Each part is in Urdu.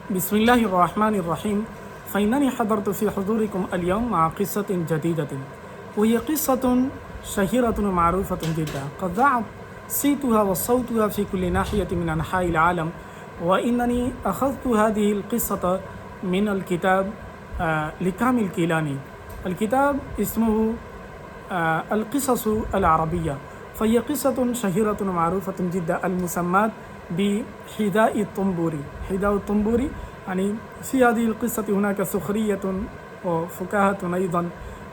بسم الله الرحمن الرحيم. فإنني حضرت في حضوركم اليوم مع قصة جديدة، وهي قصة شهيرة ومعروفة جدا، قد ذاع صيتها وصوتها في كل ناحية من أنحاء العالم. وإنني أخذت هذه القصة من الكتاب لكامل الكيلاني. الكتاب اسمه القصص العربية، فهي قصة شهيرة ومعروفة جدا المسماة بحذاء الطنبوري. حذاء الطنبوري يعني في هذه القصة هناك سخرية وفكاهة أيضا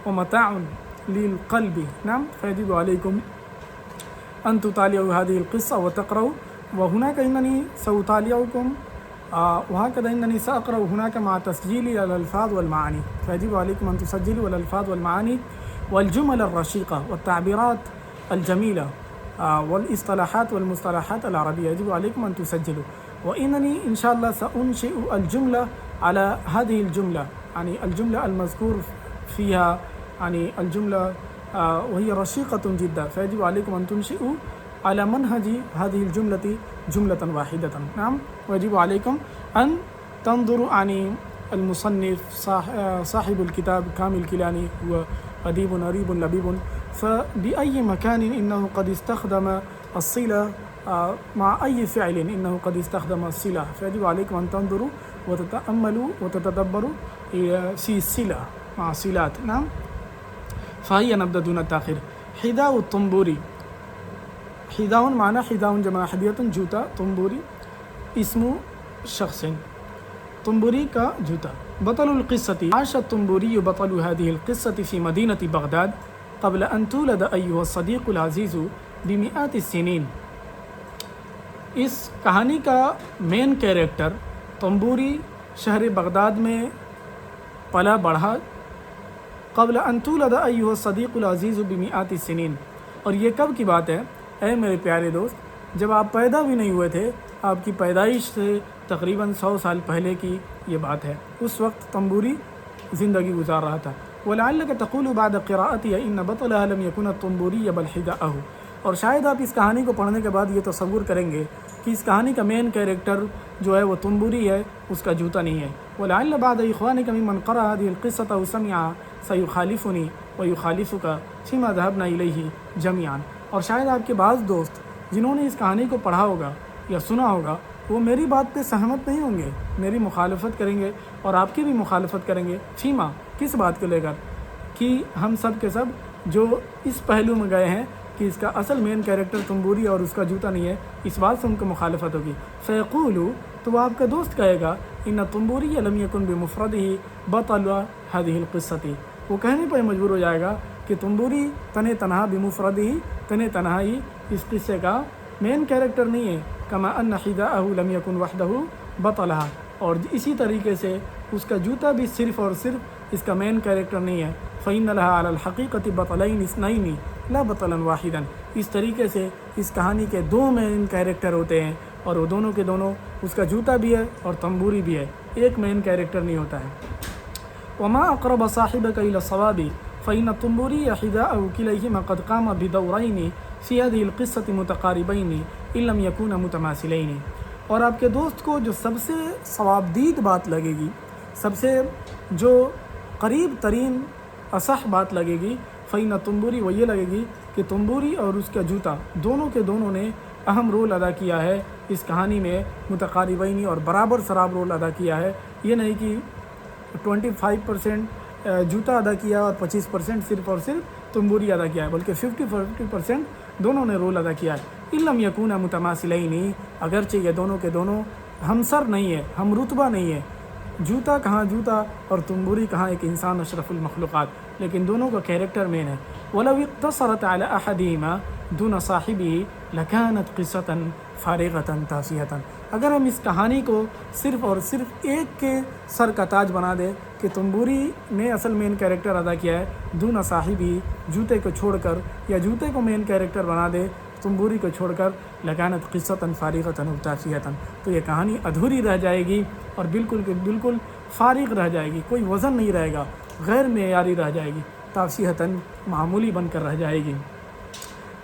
ومتاع للقلب. نعم، فيجب عليكم أن تطالعوا هذه القصة وتقرأوا. وهناك إنني سأطالعكم وهكذا إنني سأقرأ هناك مع تسجيل الألفاظ والمعاني، فيجب عليكم أن تسجلوا الألفاظ والمعاني والجمل الرشيقة والتعبيرات الجميلة والاصطلاحات والمصطلحات العربية، يجب عليكم أن تسجلوا. وإنني إن شاء الله سأنشئ الجملة على هذه الجملة، يعني الجملة المذكور فيها يعني الجملة وهي رشيقة جدا، فيجب عليكم أن تنشئوا على منهج هذه الجملة جملة واحدة. نعم، ويجب عليكم أن تنظروا يعني المصنف صاحب الكتاب كامل الكيلاني هو أديب أريب لبيب، فبأي مكان إنه قد استخدم الصلة مع أي فعل إنه قد استخدم الصلة، فيجب عليكم أن تنظروا وتتأملوا وتتدبروا في الصلة مع صلات. نعم، فهيا نبدأ دون التأخير. حذاء الطنبوري. حذاء معنى حذاء جمع حذية جوتا، طنبوري اسم شخص، طنبوري کا جوتا. بطل القصة. عاش الطنبوري بطل هذه القصة في مدينة بغداد قبل أن تولد أيها الصديق العزيز بمئات السنين. اس کہانی کا مین کیریکٹر طنبوری شہر بغداد میں پلا بڑھا قبل ان تولد ایها الصدیق العزیز بمئات السنین. اور یہ کب کی بات ہے اے میرے پیارے دوست؟ جب آپ پیدا بھی نہیں ہوئے تھے، آپ کی پیدائش سے تقریباً 100 سال پہلے کی یہ بات ہے. اس وقت طنبوری زندگی گزار رہا تھا. وَلَعَلَّكَ تَقُولُ بَعْدَ قِرَاءَتِهَا إِنَّ بَطَلَهَا لَمْ يَكُنَ الطُّنبُورِيَّ بَلْ حِذَاءَهُ. اور شاید آپ اس کہانی کو پڑھنے کے بعد یہ تصور کریں گے کہ اس کہانی کا مین کیریکٹر جو ہے وہ طنبوری ہے، اس کا جوتا نہیں ہے. وَلَعَلَّ بَعْدَ إِخْوَانِكَ مِمَّنْ قَرَأَ هَذِهِ الْقِصَّةَ أَوْ سَمِعَهَا سَيُخَالِفُنِي وَيُخَالِفُكَ فِيمَا ذَهَبْنَا إِلَيْهِ جَمِيعًا. اور شاید آپ کے بعض دوست جنہوں نے اس کہانی کو پڑھا ہوگا یا سنا ہوگا وہ میری بات پہ سہمت نہیں ہوں گے، میری مخالفت کریں گے اور آپ کی بھی مخالفت کریں گے. فیما کس بات کو لے کر کہ ہم سب کے سب جو اس پہلو میں گئے ہیں کہ اس کا اصل مین کیریکٹر طنبوری اور اس کا جوتا نہیں ہے، اس بات سے ان کو مخالفت ہوگی. فیقولو تو وہ آپ کا دوست کہے گا ان طنبوری لم یکن بمفردہ بطل هذه القصة. وہ کہنے پر مجبور ہو جائے گا کہ طنبوری تن تنہا بمفردہ تن تنہا ہی اس قصے کا مین کیریکٹر نہیں ہے. کما ان حذاءه لم یکن وحدہ بطلها. اور اسی طریقے سے اس کا جوتا بھی صرف اور صرف اس کا مین کیریکٹر نہیں ہے. فإن لها على الحقيقة بطلين اثنين لا بطلا واحدا. اس طریقے سے اس کہانی کے دو مین کیریکٹر ہوتے ہیں اور وہ دونوں کے دونوں اس کا جوتا بھی ہے اور طنبوری بھی ہے، ایک مین کیریکٹر نہیں ہوتا ہے. وما أقرب صاحبك إلى الصواب فإن الطنبوري حذاءه كليهما قد قام بدورين في هذه القصة متقاربين إن لم يكونا متماثلين. اور آپ کے دوست کو جو سب سے صوابدید بات لگے گی، سب سے جو قریب ترین اصح بات لگے گی، فإن الطنبوري وہ یہ لگے گی کہ طنبوری اور اس کا جوتا دونوں کے دونوں نے اہم رول ادا کیا ہے اس کہانی میں، متقاربین اور برابر سراب رول ادا کیا ہے. یہ نہیں کہ 25% جوتا ادا کیا اور 25% صرف اور صرف طنبوری ادا کیا ہے، بلکہ 50% دونوں نے رول ادا کیا ہے. ان لم یکونا متماثلین، اگرچہ یہ دونوں کے دونوں ہمسر نہیں ہے، ہم رتبہ نہیں ہے. جوتا کہاں جوتا اور طنبوری کہاں ایک انسان اشرف المخلوقات، لیکن دونوں کا کیریکٹر مین ہے. ولو اقتصرت على احدهما دون صاحبه لكانت قصة فارغة تافهة. اگر ہم اس کہانی کو صرف اور صرف ایک کے سر کا تاج بنا دیں کہ طنبوری نے اصل مین کیریکٹر ادا کیا ہے دون صاحبی، جوتے کو چھوڑ کر، یا جوتے کو مین کیریکٹر بنا دے طنبوری کو چھوڑ کر، لکانت قصة فارغة تافهة، تو یہ کہانی ادھوری رہ جائے گی اور بالکل فارغ رہ جائے گی، کوئی وزن نہیں رہے گا، غیر معیاری رہ جائے گی، تافهة معمولی بن کر رہ جائے گی.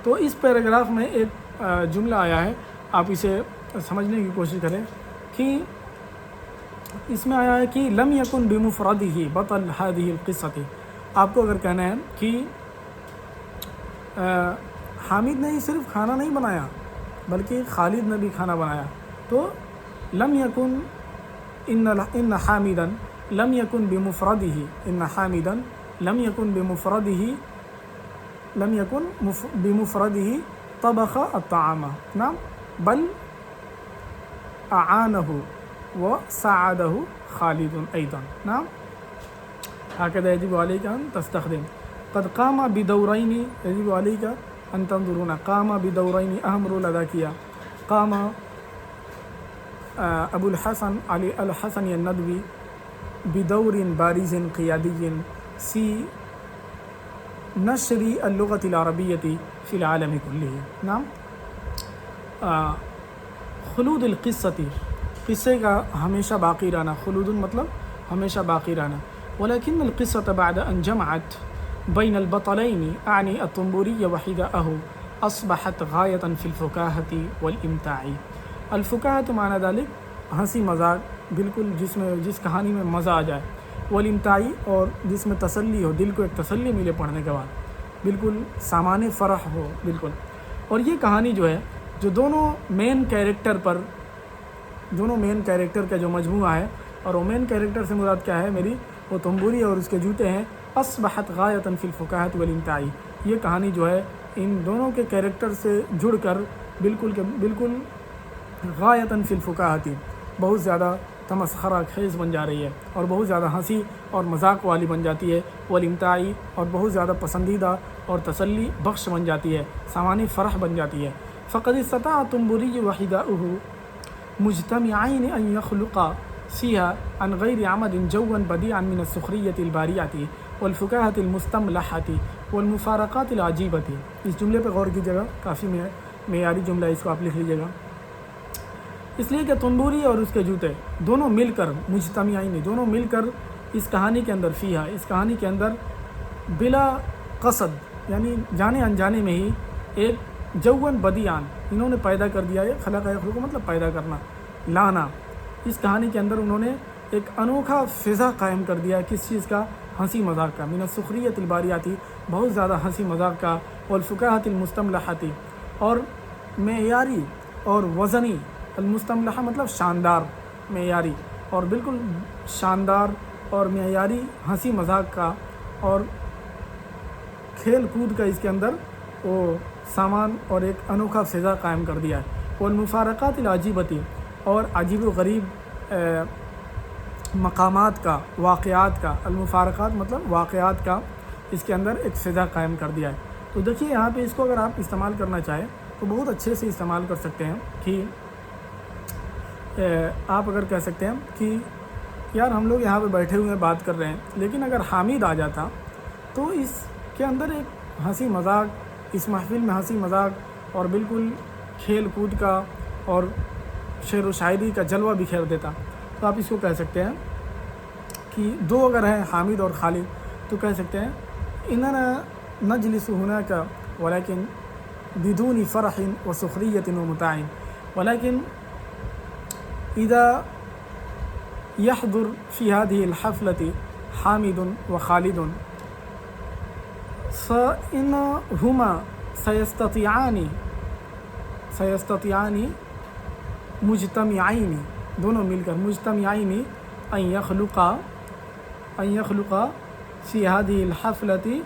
تو اس پیراگراف میں ایک جملہ آیا ہے، آپ اسے سمجھنے کی کوشش کریں کہ اس میں آیا ہے کہ لم یکن بمفردہ بطل هذه القصۃ. آپ کو اگر کہنا ہے کہ حامد نے ہی صرف کھانا نہیں بنایا بلکہ خالد نے بھی کھانا بنایا، تو لم یکن ان حامدا لم یکن بمفردہ، ان حامدا لم یکن بمفردہ طبخ الطعام، نعم بل اعانہ وساعدہ خالد ایضا، نعم هكذا يجب عليك أن تستخدم. قد قام بدورين يجب عليك أن تنظرون، قام بدورين أهم رول ادا کیا. قام ابو الحسن علی الحسن الندوی بدور بارز قیادی في نشر اللغة العربية في العالم كله. نعم خلود القصة، قصے کا ہمیشہ باقی رہنا، خلود مطلب ہمیشہ باقی رہنا. ولكن القصة بعد أن جمعت بين البطلين أعني الطنبوري وحذاءه أصبحت غاية في الفكاهة والإمتاع. الفكاهة معنی ذلك ہنسی مذاق، بالکل جس کہانی میں مزہ آ جائے، والامتاعی اور جس میں تسلی ہو، دل کو ایک تسلی ملے پڑھنے کے بعد، بالکل سامان فرح ہو بالکل. اور یہ کہانی جو ہے، جو دونوں مین کیریکٹر کا جو مجموعہ ہے، اور وہ مین کیریکٹر سے مراد کیا ہے میری، وہ تنبوری اور اس کے جوتے ہیں. اصبحت غایۃ فی الفکاہۃ والامتاع، یہ کہانی جو ہے ان دونوں کے کیریکٹر سے جڑ کر بالکل غایۃ فی الفکاہۃ، بہت زیادہ تمسخرہ خیز بن جا رہی ہے، اور بہت زیادہ ہنسی اور مذاق والی بن جاتی ہے. والامتاع، اور بہت زیادہ پسندیدہ اور تسلی بخش بن جاتی ہے، سامان فرح بن جاتی ہے. فقد استطاع الطنبوری وحذاؤہ مجتمعین ان يخلقا فيها عن غير عمد جوا بديعا من السخرية البارعة والفكاهة المستملحة والمفارقات العجيبة. اس جملے پہ غور کیجیے گا، کافی معیاری جملہ ہے، اس کو آپ لکھ لیجیے گا. اس لیے کہ تنبوری اور اس کے جوتے دونوں مل کر، مجتمعین دونوں مل کر اس کہانی کے اندر فیہا، اس کہانی کے اندر بلا قصد یعنی جانے انجانے میں ہی ایک جون بدیعان انہوں نے پیدا کر دیا ہے. خلق یخلق مطلب پیدا کرنا، لانا. اس کہانی کے اندر انہوں نے ایک انوکھا فضا قائم کر دیا، کس چیز کا، ہنسی مذاق کا. من السخریۃ الباریاتی، بہت زیادہ ہنسی مذاق کا. والفکاہۃ المستملحاتی، اور معیاری اور وزنی. المستملحہ مطلب شاندار، معیاری اور بالکل شاندار اور معیاری ہنسی مذاق کا اور کھیل کود کا اس کے اندر وہ سامان اور ایک انوکھا فضا قائم کر دیا ہے. والمفارقات العجیبتی، اور عجیب و غریب مقامات کا، واقعات کا. المفارقات مطلب واقعات کا اس کے اندر ایک فضا قائم کر دیا ہے. تو دیکھیے یہاں پہ اس کو اگر آپ استعمال کرنا چاہیں تو بہت اچھے سے استعمال کر سکتے ہیں کہ آپ اگر کہہ سکتے ہیں کہ یار ہم لوگ یہاں پہ بیٹھے ہوئے بات کر رہے ہیں، لیکن اگر حامد آ جاتا تو اس کے اندر ایک ہنسی مذاق، اس محفل میں ہنسی مذاق اور بالکل کھیل کود کا اور شعر و شاعری کا جلوہ بکھیر دیتا. تو آپ اس کو کہہ سکتے ہیں کہ دو اگر ہیں حامد اور خالد تو کہہ سکتے ہیں اننا نجلس هناك ولكن بدون فرح وسخرية ومتاع ولكن إذا يحضر في هذه الحفلة حامد وخالد فإنهما سيستطيعان مجتمعين، دونوں مل کر مجتمعين أن يخلقا في هذه الحفلة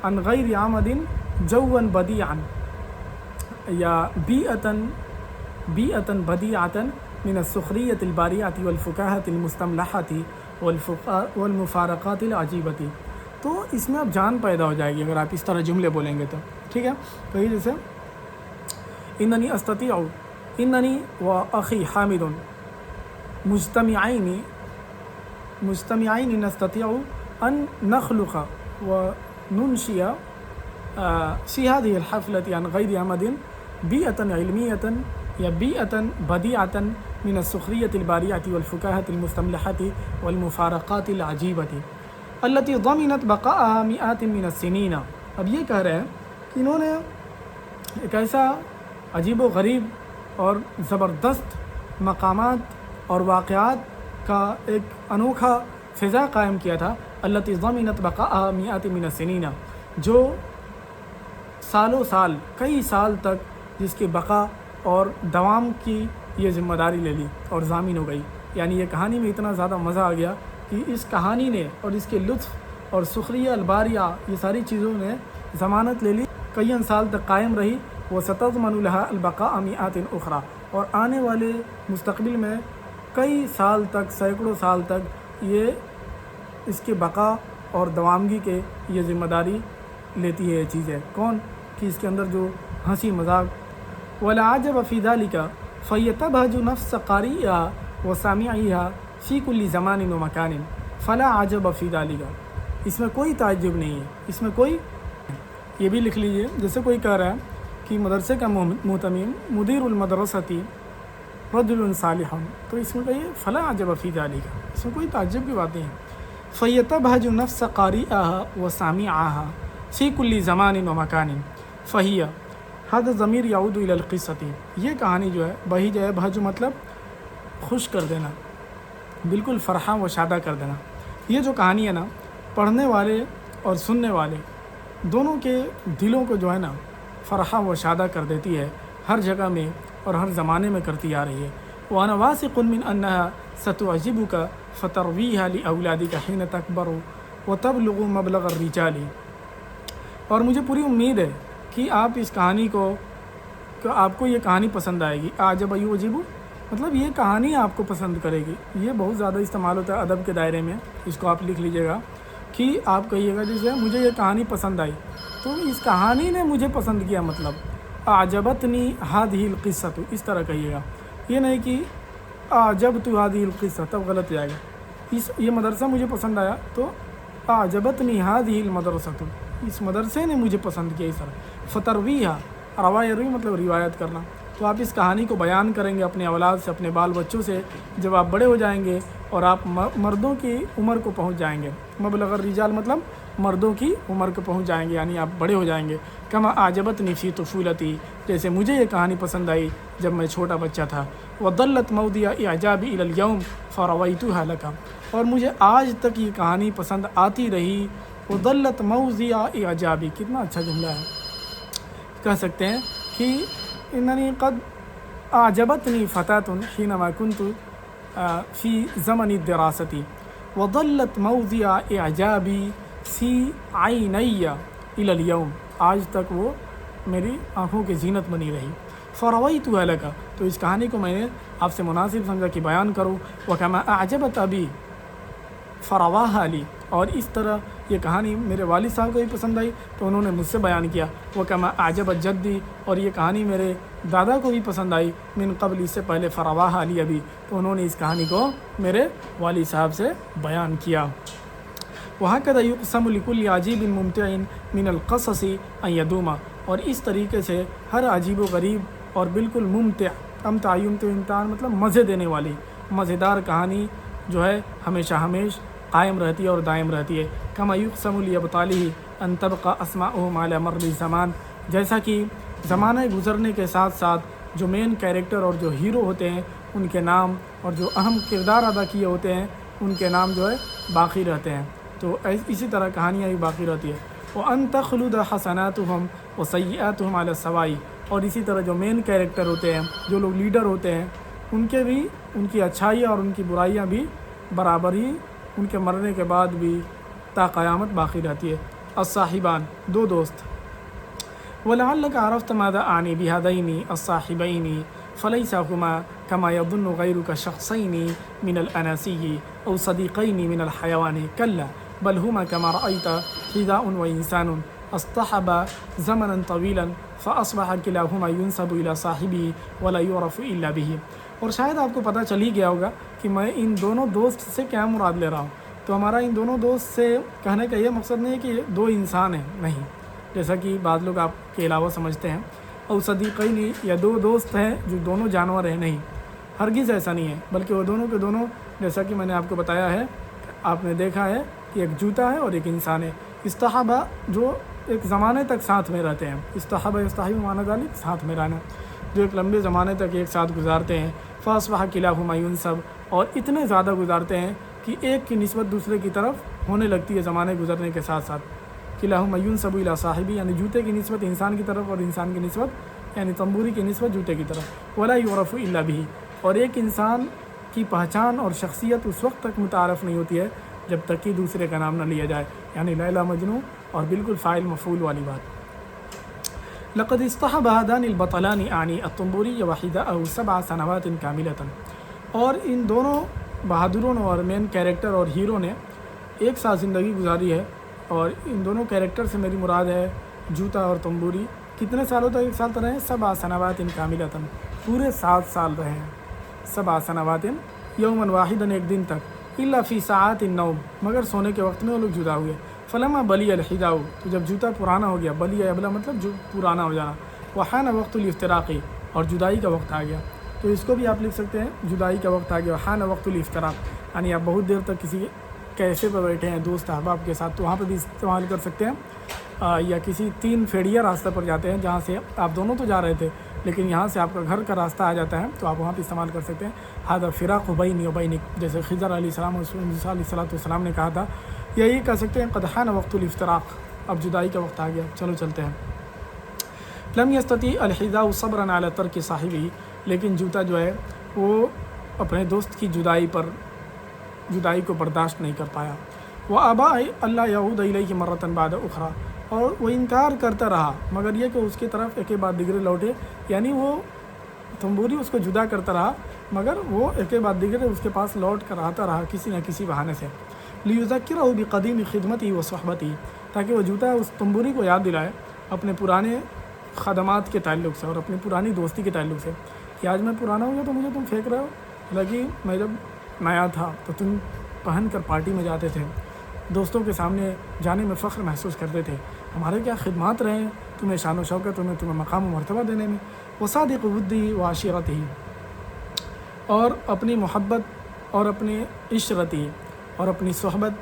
عن غير عمد جوا بديعا یا بیئة بدیعة من السخریة الباریعة والفکاہة المستملحة والمفارقات العجیبة. تو اس میں اب جان پیدا ہو جائے گی اگر آپ اس طرح جملے بولیں گے تو ٹھیک ہے. کہیے جیسے اننی استطیع، اننی و اخی حامد مجتمعین نستطيع ان نخلق وننشئ في هذه الحفلة عن غير عمد بيئة علمية یا بیئة بدیعة من السخریة الباریعة والفکاہة المستملحة والمفارقات العجیبة التي ضمنت بقاءها مئات من السنین. اب یہ کہہ رہے ہیں کہ انہوں نے ایک ایسا عجیب و غریب اور زبردست مقامات اور واقعات کا ایک انوکھا فضا قائم کیا تھا، التی ضمنت بقاء مئات من السنین، جو سالوں سال کئی سال تک جس کی بقا اور دوام کی یہ ذمہ داری لے لی اور ضامن ہو گئی۔ یعنی یہ کہانی میں اتنا زیادہ مزہ آ گیا کہ اس کہانی نے اور اس کے لطف اور سخریہ الباریہ یہ ساری چیزوں نے ضمانت لے لی، کئی سال تک قائم رہی۔ وستضمن لها البقاء مئات اخرى، اور آنے والے مستقبل میں کئی سال تک، سینکڑوں سال تک یہ اس کے بقا اور دوامگی کے یہ ذمہ داری لیتی ہے یہ چیزیں۔ کون؟ کہ اس کے اندر جو ہنسی مذاق۔ ولا عجب فی ذلک فیتبہج نفس قاریها وسامعها فی کل زمان و مکان فلا عجب فی ذلک، اس میں کوئی تعجب نہیں ہے، اس میں کوئی، یہ بھی لکھ لیجئے، جیسے کوئی کہہ رہا ہے کہ مدرسے کا مہتمم مدیر المدرستی رجل صالح، تو اس میں کہیے فلا عجب فی ذلک، اس میں کوئی تعجب کی بات نہیں ہے۔ فیتبہج نفس قاریها وسامعها فی کل زمان و مکان فہی، هذا الضمیر یعود الی القصۃ، یہ کہانی جو ہے بہج ہے، بہج مطلب خوش کر دینا، بالکل فرحاں و شادہ کر دینا۔ یہ جو کہانی ہے نا، پڑھنے والے اور سننے والے دونوں کے دلوں کو جو ہے نا فرحاں و شادہ کر دیتی ہے، ہر جگہ میں اور ہر زمانے میں کرتی آ رہی ہے۔ وَأَنَا وَاثِقٌ مِّنْ أَنَّهَا سَتُعْجِبُكَ فَتَرْوِيهَا لِأَوْلَادِكَ حِينَ تَكْبَرُ وَتَبْلُغُ مَبْلَغَ الرِّجَالِ، اور مجھے پوری امید ہے کہ آپ اس کہانی کو، کہ آپ کو یہ کہانی پسند آئے گی۔ أَعْجَبَ يُعْجِبُ مطلب یہ کہانی آپ کو پسند کرے گی، یہ بہت زیادہ استعمال ہوتا ہے ادب کے دائرے میں، اس کو آپ لکھ لیجئے گا کہ آپ کہیے گا جیسے مجھے یہ کہانی پسند آئی، تو اس کہانی نے مجھے پسند کیا، مطلب اعجبتنی هذه القصۃ، اس طرح کہیے گا، یہ نہیں کہ اعجبت هذه القصۃ، تب غلط جائے گا۔ یہ مدرسہ مجھے پسند آیا تو اعجبتنی هذه المدرسۃ، اس مدرسے نے مجھے پسند کیا، اس طرح۔ فترویها، روا یروی مطلب روایت کرنا، تو آپ اس کہانی کو بیان کریں گے اپنے اولاد سے، اپنے بال بچوں سے، جب آپ بڑے ہو جائیں گے اور آپ مردوں کی عمر کو پہنچ جائیں گے۔ مبلغ الرجال مطلب مردوں کی عمر کو پہنچ جائیں گے، یعنی آپ بڑے ہو جائیں گے۔ کما اعجبتنی فی طفولتی، جیسے مجھے یہ کہانی پسند آئی جب میں چھوٹا بچہ تھا۔ وظلت موضع اعجابی الی اليوم فرویتها لک، اور مجھے آج تک یہ کہانی پسند آتی رہی۔ وظلت موضع اعجابی، کتنا اچھا جملہ ہے، کہہ سکتے ہیں کہ اننی قد اعجبتنی فتاة حینما کنت فی زمن الدراست وظلت موضع اعجابی فی عینی الی اليوم، آج تک وہ میری آنکھوں کی زینت بنی رہی۔ فرویتها لک، تو اس کہانی کو میں نے آپ سے مناسب سمجھا کہ بیان کروں۔ وکما اعجبت ابی فرواها لی، اور اس طرح یہ کہانی میرے والد صاحب کو بھی پسند آئی تو انہوں نے مجھ سے بیان کیا۔ وکما اعجبت جدی، اور یہ کہانی میرے دادا کو بھی پسند آئی، من قبل، اس سے پہلے، فرواها لی ابی، تو انہوں نے اس کہانی کو میرے والد صاحب سے بیان کیا۔ وہکذا یقسم لکل عجیب ممتع من القصص ان یدوم، اور اس طریقے سے ہر عجیب و غریب اور بالکل ممتع، امتعان مطلب مزے دینے والی، مزیدار کہانی جو ہے ہمیشہ قائم رہتی ہے اور دائم رہتی ہے۔ کما یقسم لابطالہ ان تبقى اسماؤہم علی مر الزمان، جیسا کہ زمانہ گزرنے کے ساتھ ساتھ جو مین کیریکٹر اور جو ہیرو ہوتے ہیں ان کے نام، اور جو اہم کردار ادا کیے ہوتے ہیں ان کے نام جو ہے باقی رہتے ہیں، تو اسی طرح کہانیاں بھی باقی رہتی ہے۔ وَأَن تَخْلُدَ حَسَنَاتُهُمْ وَسَيِّئَاتُهُمْ عَلَى السَّوَاءِ، اور اسی طرح جو مین کیریکٹر ہوتے ہیں، جو لوگ لیڈر ہوتے ہیں، ان کے بھی، ان کی اچھائیاں اور ان کی برائیاں بھی برابر ہی ان کے مرنے کے بعد بھی تا قیامت باقی رہتی ہے۔ الصاحبان، دو دوست۔ وَلَعَلَّكَ عَرَفْتَ مَاذَا أَعْنِي بِهَذَيْنِ الصَّاحِبَيْنِ فَلَيْسَ هُمَا كَمَا يَظُنُّ غَيْرُكَ شَخْصَيْنِ مِنَ الْأَنَاسِيِّ أَوْ صَدِيقَيْنِ مِنَ الْحَيَوَانِ كَلَّا بل هما كما رأيت حذاء وإنسان اصطحب زمنا طويلا فأصبح كلاهما ينسب إلى صاحبه ولا يعرف إلا به۔ اور شاید آپ کو پتہ چل ہی گیا ہوگا کہ میں ان دونوں دوست سے کیا مراد لے رہا ہوں۔ تو ہمارا ان دونوں دوست سے کہنے کا یہ مقصد نہیں ہے کہ دو انسان ہیں، نہیں، جیسا کہ بعض لوگ آپ کے علاوہ سمجھتے ہیں۔ اور صدیقین، یا دو دوست ہیں جو دونوں جانور ہیں، نہیں، ہرگز ایسا نہیں ہے، بلکہ وہ دونوں کے دونوں، جیسا کہ میں نے آپ کو بتایا ہے، آپ نے دیکھا ہے کہ ایک جوتا ہے اور ایک انسان ہے۔ استحابہ جو ایک زمانے تک ساتھ میں رہتے ہیں، استحابہ استحیب معنی ذالک، ساتھ میں رہنا، جو ایک لمبے زمانے تک ایک ساتھ گزارتے ہیں۔ فاصبح کلاہما ینسب، اور اتنے زیادہ گزارتے ہیں کہ ایک کی نسبت دوسرے کی طرف ہونے لگتی ہے زمانے گزرنے کے ساتھ ساتھ. کلاہما ینسب الی صاحبی یعنی جوتے کی نسبت انسان کی طرف اور انسان کی نسبت یعنی تنبوری کی نسبت جوتے کی طرف. ولا یعرف الا بہ اور ایک انسان کی پہچان اور شخصیت اس وقت تک متعارف نہیں ہوتی ہے جب تک کہ دوسرے کا نام نہ لیا جائے. یعنی لیلا مجنون اور بالکل فاعل مفعول والی بات. لقد اصطحب هذان البطلان اعنی الطنبوری وحدہ 7 سنوات کاملۃ اور ان دونوں بہادروں اور مین کیریکٹر اور ہیرو نے 1 سال زندگی گزاری ہے. اور ان دونوں کیریکٹر سے میری مراد ہے جوتا اور تنبوری. کتنے سالوں تک 1 سال تک رہے ہیں؟ 7 سنوات کاملۃ پورے 7 سال رہے ہیں. 7 سنوات یوما واحدا ایک دن تک. الا فی ساعات النوم مگر سونے کے وقت میں وہ لوگ جدا ہوئے. فلما بلی الحداء تو جب جوتا پرانا ہو گیا، بلی ابلا مطلب جو پرانا ہو جانا. وحان وقت الافتراق اور جدائی کا وقت آ گیا. تو اس کو بھی آپ لکھ سکتے ہیں جدائی کا وقت آ گیا. وحان وقت الافتراق یعنی آپ بہت دیر تک کسی کیفے پر بیٹھے ہیں دوست احباب کے ساتھ تو وہاں پہ بھی استعمال کر سکتے ہیں. یا کسی 3 فیڑیا راستہ پر جاتے ہیں جہاں سے آپ دونوں تو جا رہے تھے لیکن یہاں سے آپ کا گھر کا راستہ آ جاتا ہے تو آپ وہاں پہ استعمال کر سکتے ہیں. ھذا فراق بینی و بینک جیسے خضر علیہ السلام اور موسیٰ علیہ السلام نے کہا تھا. یہی کہہ سکتے ہیں قد حان وقت الافتراق اب جدائی کا وقت آ گیا، چلو چلتے ہیں. لم یستطیع الحذاء صبرا علی ترک صاحبہ لیکن جوتا جو ہے وہ اپنے دوست کی جدائی کو برداشت نہیں کر پایا. وابا اللہ یعود الیہ مرۃ بعد اخرى اور وہ انکار کرتا رہا مگر یہ کہ اس کی طرف ایک بعد دیگرے لوٹے. یعنی وہ تنبوری اس کو جدا کرتا رہا مگر وہ ایک بعد دیگرے اس کے پاس لوٹ کر آتا رہا کسی نہ کسی بہانے سے. لیذکرہ بقدیم خدمتی و صحبتی تاکہ وہ جوتا اس تنبوری کو یاد دلائے اپنے پرانے خدمات کے تعلق سے اور اپنی پرانی دوستی کے تعلق سے کہ آج میں پرانا ہو گیا تو مجھے تم پھینک رہے ہو، حالانکہ میں جب نیا تھا تو تم پہن کر پارٹی میں جاتے تھے، دوستوں کے سامنے جانے میں فخر محسوس کرتے تھے، ہمارے کیا خدمات رہے ہیں تمہیں شان و شوکت تمہیں مقام و مرتبہ دینے میں. وصادق ودی و عشیرتی اور اپنی محبت اور اپنی عشرتی اور اپنی صحبت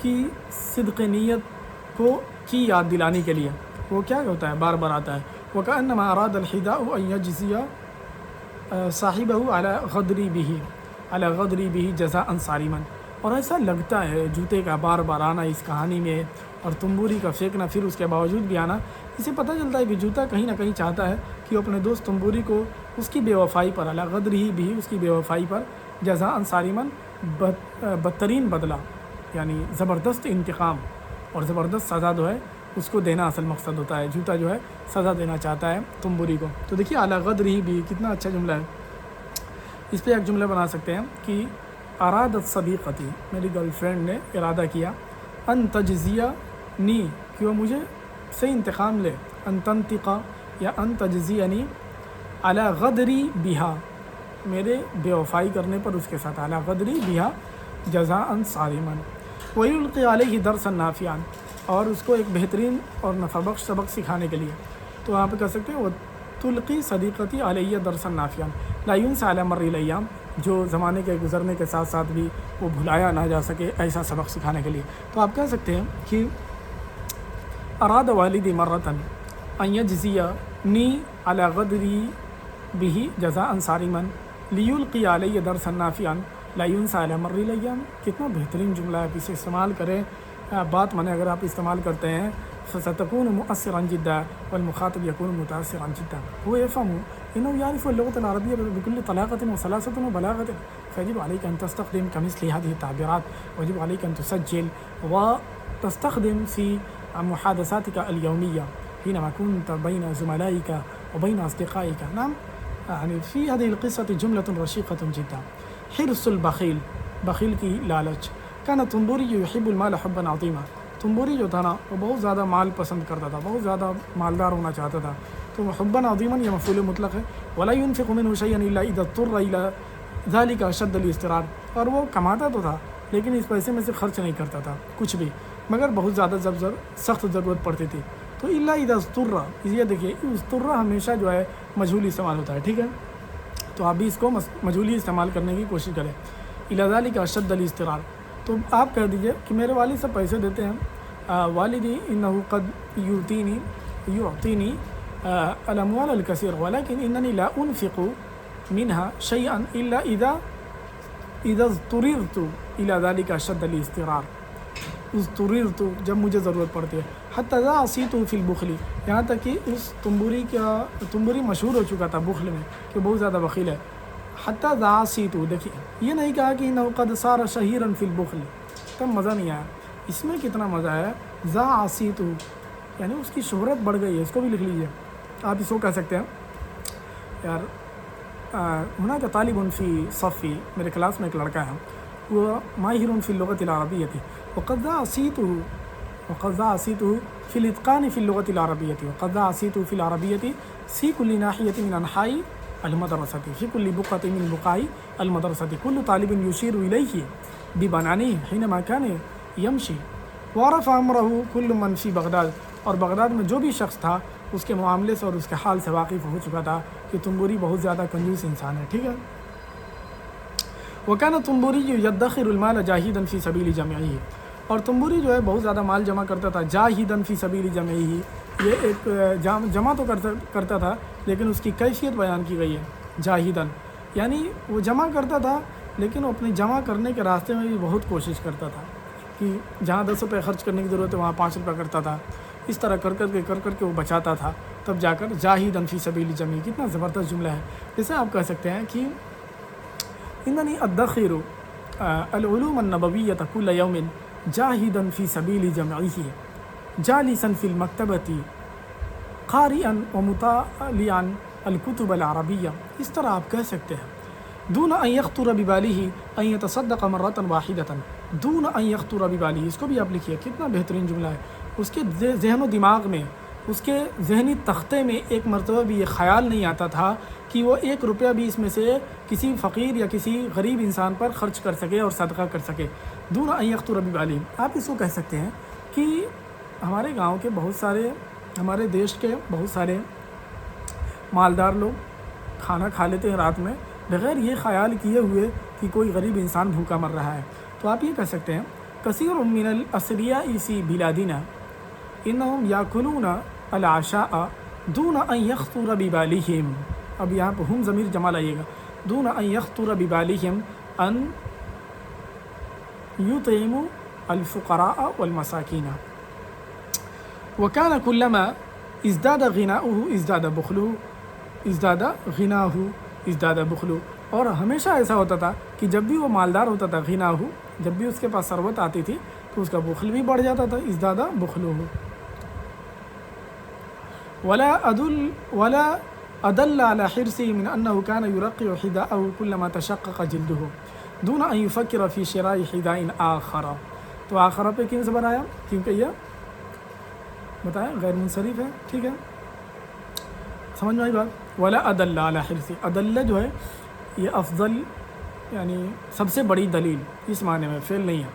کی صدق نیت کی یاد دلانے کے لیے وہ کیا ہوتا ہے بار بار آتا ہے. وکأنما اراد الحذاء ان یجزی صاحبہ علی غدری بہ جزاء صارما اور ایسا لگتا ہے جوتے کا بار بار آنا اس کہانی میں اور تنبوری کا پھینکنا پھر اس کے باوجود بھی آنا، اسے پتہ چلتا ہے کہ جوتا کہیں نہ کہیں چاہتا ہے کہ وہ اپنے دوست تنبوری کو اس کی بے وفائی پر علی غدری بہ اس کی بے وفائی پر جزاء صارما بدترین بدلہ یعنی زبردست انتقام اور زبردست سزا جو ہے اس کو دینا اصل مقصد ہوتا ہے. جوتا جو ہے سزا دینا چاہتا ہے تنبوری کو. تو دیکھیے علی غدری بھی کتنا اچھا جملہ ہے. اس پہ ایک جملہ بنا سکتے ہیں کہ ارادت صدیقتی میری گرل فرینڈ نے ارادہ کیا ان تجزیانی کہ وہ مجھے سے انتقام لے، ان تنتقا یا ان تجزیانی علی غدری بہا میرے بے وفائی کرنے پر اس کے ساتھ علی غدری بہا جزاء صارما ویلقی علیہ درسا نافعا اور اس کو ایک بہترین اور نفع بخش سبق سکھانے کے لیے. تو وہاں پہ کہہ سکتے ہیں وہ تلقی صدیقتی علیہ درسا نافعا لا ینسى علی مر الایام جو زمانے کے گزرنے کے ساتھ ساتھ بھی وہ بھلایا نہ جا سکے ایسا سبق سکھانے کے لیے. تو آپ کہہ سکتے ہیں کہ اراد والدی مرۃ ان یجزینی علی غدری بہ جزاء صارما لیلقی علیہ درسا نافعا لا ینسى علی مر الایام. کتنا بہترین جملہ ہے، اسے استعمال کریں. بات مانے اگر آپ استعمال کرتے ہیں فستكون مؤثرا جدا والمخاطب يكون متاثرا جدا. هو يفهم انه يعرف اللغة العربية بكل طلاقة وسلاسة وبلاغة فيجب عليك ان تستخدم كمثل هذه التعبيرات ويجب عليك ان تسجل وتستخدم في محادثاتك اليومية حينما كنت بين زملائك وبين اصدقائك. نعم يعني في هذه القصة جملة رشيقة جدا. حرص البخيل بخیل کی لالچ. كان تنبوری يحب المال حبا عظیما تنبوری جو تھا نا وہ بہت زیادہ مال پسند کرتا تھا، بہت زیادہ مالدار ہونا چاہتا تھا. تو حبا عظیما یہ مفعول مطلق ہے. ولا ينفق منه شيئا الا اذا اضطر الى ذلك اشد الاضطرار اور وہ کماتا تو تھا لیکن اس پیسے میں سے خرچ نہیں کرتا تھا کچھ بھی مگر بہت زیادہ جب سخت ضرورت پڑتی تھی. تو الا اذا اضطر یہ دیکھیے اضطر ہمیشہ جو ہے مجہول استعمال ہوتا ہے، ٹھیک ہے. تو آپ بھی اس کو مجہولی استعمال کرنے کی کوشش کریں. الی ذلك اشد الاضطرار تو آپ کہہ دیجئے کہ میرے والد سے پیسے دیتے ہیں. والدی انه قد يعطيني الاموال الكثير ولكن انني لا انفق منها شيئا الا اذا اذا اضطررت الى ذلك اشد الاضطرار، اضطررت جب مجھے ضرورت پڑتی ہے، حتی اذا عصیت فی البخل، یہاں تک کہ اس تنبوری مشہور ہو چکا تھا بخل میں کہ بہت زیادہ بخیل ہے. حتی اذا عصیت، دیکھیے یہ نہیں کہا کہ انہ قد صار شہیرا فی البخل، تب مزہ نہیں آیا. اس میں کتنا مزہ ہے، ذا عصیت یعنی اس کی شہرت بڑھ گئی ہے. اس کو بھی لکھ لیجیے، آپ اس کو کہہ سکتے ہیں یار هناك طالب في صفي، میرے کلاس میں ایک لڑکا ہے وہ ماہر فی اللغة العربية وقد ذا عصيته في الإتقان في اللغة العربية وقد ذا عصيته في العربية في كل ناحية من أنحاء المدرسة في كل بقعة من بقاع المدرسة كل طالب يشير إليه ببنانه حينما كان يمشي وعرف أمره كل من في بغداد، اور بغداد میں جو بھی شخص تھا اس کے معاملے سے اور اس کے حال سے واقف ہو چکا تھا کہ تنبوری بہت زیادہ کنجوس انسان ہے. ٹھیک ہے. وكان الطنبوري يدخر المال جاهدا في سبيل جمعه، اور تنبوری جو ہے بہت زیادہ مال جمع کرتا تھا. جاہدا فی سبیل جمعه، یہ ایک جمع تو کرتا تھا لیکن اس کی کیفیت بیان کی گئی ہے. جاہدا یعنی وہ جمع کرتا تھا لیکن وہ اپنے جمع کرنے کے راستے میں بھی بہت کوشش کرتا تھا کہ جہاں 10 روپے خرچ کرنے کی ضرورت ہے وہاں 5 روپے کرتا تھا. اس طرح کر کے وہ بچاتا تھا، تب جا کر جاہدا فی سبیل جمعہ. کتنا زبردست جملہ ہے. جیسے آپ کہہ سکتے ہیں کہ اننی ادخر العلوم النبویۃ کل یوم جاہدا فی سبیل جمعہ جالسا فی المکتبۃ قارئا ومطالعا الکتب العربیہ. اس طرح آپ کہہ سکتے ہیں دون ان یخطر ببالہ ان یتصدق مرۃ واحدۃ، دون ان یخطر ببالہ. اس کو بھی آپ لکھیے، کتنا بہترین جملہ ہے. اس کے ذہن و دماغ میں، اس کے ذہنی تختے میں ایک مرتبہ بھی یہ خیال نہیں آتا تھا کہ وہ 1 روپیہ بھی اس میں سے کسی فقیر یا کسی غریب انسان پر خرچ کر سکے اور صدقہ کر سکے. دون ان یخطر ببالہ. آپ اس کو کہہ سکتے ہیں کہ ہمارے گاؤں کے بہت سارے، ہمارے دیش کے بہت سارے مالدار لوگ کھانا کھا لیتے ہیں رات میں بغیر یہ خیال کیے ہوئے کہ کوئی غریب انسان بھوکا مر رہا ہے. تو آپ یہ کہہ سکتے ہیں کثیر من الاثریاء فی بلادنا انہم یاکلون العشاء دون ان یخطر ببالہم. اب یہاں پہ ہم ضمیر جمع لائیے گا. دون ان یخطر ببالہم ان یطعموا الفقراء والمساکین. وکان کلما ازداد غناؤہ ازداد بخلہ. اور ہمیشہ ایسا ہوتا تھا کہ جب بھی وہ مالدار ہوتا تھا، غناؤہ، جب بھی اس کے پاس ثروت آتی تھی تو اس کا بخل بھی بڑھ جاتا تھا. ازداد بخلہ. ولا أدل على حرصه من أنه كان يرقع حذاءه كلما تشقق جلده دون أن يفكر في شراء حذاء آخر. تو آخر پہ کیوں زبر آیا؟ کیونکہ یہ بتائیں غیر منصرف ہے. ٹھیک ہے، سمجھ میں آئی بات. ولا أدل على حرصه، أدل جو ہے یہ افضل یعنی سب سے بڑی دلیل اس معنی میں فعل نہیں ہے.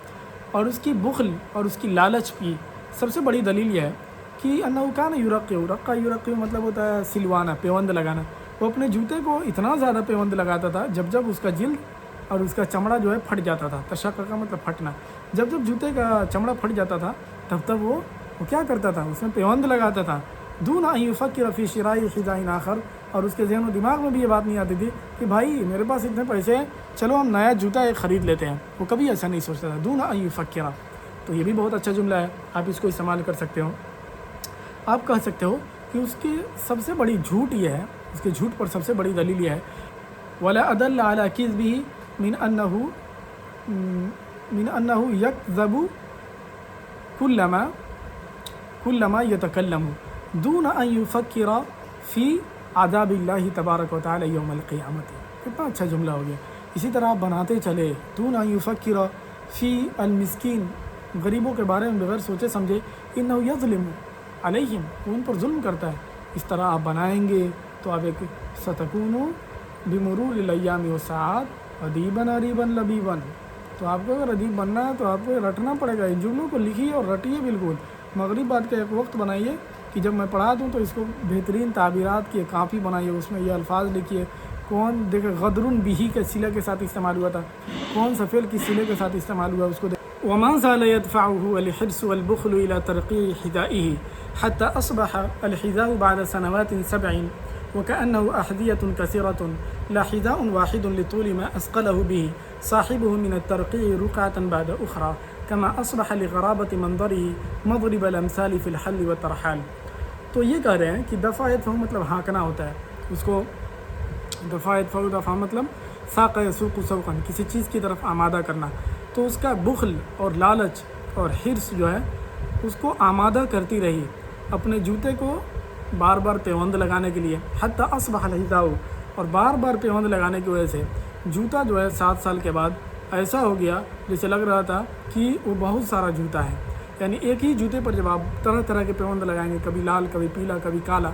اور اس کی بخل اور اس کی لالچ کی سب سے بڑی دلیل یہ ہے کہ انہ کان یرقع مطلب ہوتا ہے سلوانا، پیوند لگانا. وہ اپنے جوتے کو اتنا زیادہ پیوند لگاتا تھا جب اس کا جلد اور اس کا چمڑا جو ہے پھٹ جاتا تھا. تشقق کا مطلب پھٹنا. جب جوتے کا چمڑا پھٹ جاتا تھا تب وہ کیا کرتا تھا؟ اس میں پیوند لگاتا تھا. دون ان یفکر فی شراء حذاء آخر. اور اس کے ذہن و دماغ میں بھی یہ بات نہیں آتی تھی کہ بھائی میرے پاس اتنے پیسے ہیں، چلو ہم نیا جوتا ایک خرید لیتے ہیں. وہ کبھی ایسا نہیں سوچتا تھا. دون ان یفکر. تو یہ بھی بہت اچھا جملہ ہے، آپ اس کو استعمال کر سکتے ہو. آپ کہہ سکتے ہو کہ اس کی سب سے بڑی جھوٹ یہ ہے، اس کے جھوٹ پر سب سے بڑی دلیل یہ ہے ولا ادل علی کذبہ من انہ یکذب کلما یتکلم دون ان یفکر فی عذاب اللہ تبارک و تعالی یوم القیامت. کتنا اچھا جملہ ہو گیا. اسی طرح آپ بناتے چلے دون ان یفکر فی المسکین، غریبوں کے بارے میں بغیر سوچے سمجھے. انہ یظلم علیہم، وہ ان پر ظلم کرتا ہے. اس طرح آپ بنائیں گے تو آپ ایک ستکونوا بمرور الایام والساعات ادیبا عریبا لبیبا. تو آپ کو اگر ادیب بننا ہے تو آپ کو رٹنا پڑے گا. ان جملوں کو لکھیے اور رٹیے بالکل. مغرب بعد کا ایک وقت بنائیے کہ جب میں پڑھا دوں تو اس کو بہترین تعبیرات کی کاپی بنائیے، اس میں یہ الفاظ لکھیے. کون دیکھے غدر بہ کے صلہ کے ساتھ استعمال ہوا تھا، کون سا فعل کس صلے کے ساتھ استعمال ہوا اس کو. وما زال يدفعه الحرص والبخل إلى ترقيع حذائه حتى أصبح الحذاء بعد سنوات 7 وكأنه أحذية كثيرة لا حذاء واحد لطول ما أثقله به صاحبه من الترقيع رقعة بعد أخرى كما أصبح لغرابة منظره مضرب الأمثال في الحل والترحال. تو یہ کہہ رہے ہیں کہ دفع یدفع مطلب ہانکنا ہوتا ہے، اس کو دفع یدفع مطلب ساق یسوق سوقا، کسی چیز کی طرف آمادہ کرنا. تو اس کا بخل اور لالچ اور حرص جو ہے اس کو آمادہ کرتی رہی اپنے جوتے کو بار بار پیوند لگانے کے لیے. حتی اصبح الحذاء، اور بار بار پیوند لگانے کی وجہ سے جوتا جو ہے 7 سال کے بعد ایسا ہو گیا جیسے لگ رہا تھا کہ وہ بہت سارا جوتا ہے. یعنی ایک ہی جوتے پر جب آپ طرح طرح کے پیوند لگائیں گے، کبھی لال کبھی پیلا کبھی کالا،